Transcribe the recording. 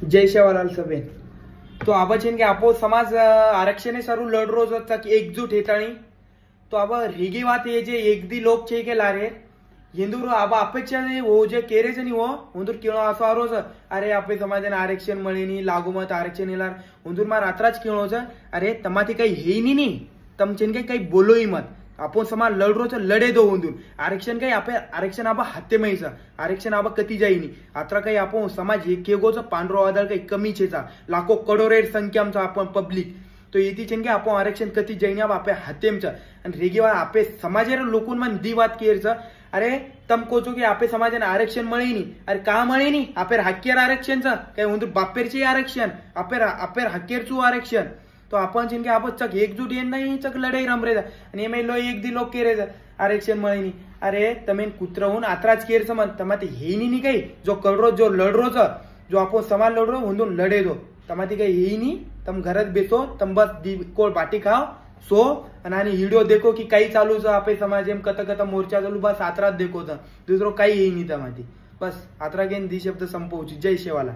जय शेवालाल सभेन तो आबा छेन के आपो समाज आरक्षण सारू लड़ रोज तक एकजूट हेताणी तो आबा रेगी बात ये जे एक दी लोग छे के लारे हिंदू आबा अपेक्षा वो जे केरे जनी वो हुंदूर किणो आसो आरोज अरे आपे समाजन आरक्षण मळीनी लागू मत आरक्षण इलार हुंदूर मार आत्राज किणो छ अरे तमाथी कई हेनी नी तम छेन के कई बोलोई मत आपण समाज लड़रो छ लड़े दो हुंदूर आरक्षण कई आपे आरक्षण आबा हाते मैसा आरक्षण आबा कती जाईनी आत्रा कई आपण समाज एकेगो छ पांडरो आदळ कई कमी छेचा लाखो करोड़ेर संख्याम छ आपण पब्लिक तो येती छेन के आपण आरक्षण कती जाईनी आबा आपे हातेम छ आणि रेगेवा आपे समाजेर लोकून मन दी बात केर छ अरे तम कोचो की आपे समाजन आरक्षण मळीनी अरे का मळीनी आपेर हक्केर आरक्षण छ काय हुंदूर बापेरचे आरक्षण आपेर हक्केर चू आरक्षण तो आपण जिनके आपण चक एकजूट येन नहीं चक लड़ाई रमरे आणि एमे लो एक दी लोग केरे आरक्षण मळीनी अरे तमेन कुत्रहून आत्राज केर समन तमाती हेनी नी काही जो कळरो जो लड़रो छ जो आपण समाज लड़रो हुंदून लड़े दो तमाती काही हेनी तम घरात बेसो तम बस दी कोळ बाटी खाओ सो आणि व्हिडिओ देखो की काही चालू छ आपे समाज एम कत कत मोर्चा चालू बस आत्राज देखो छ दुसरो काही हेनी तमाती बस आत्रा गेन दी शब्द संपवची जय शेवाला।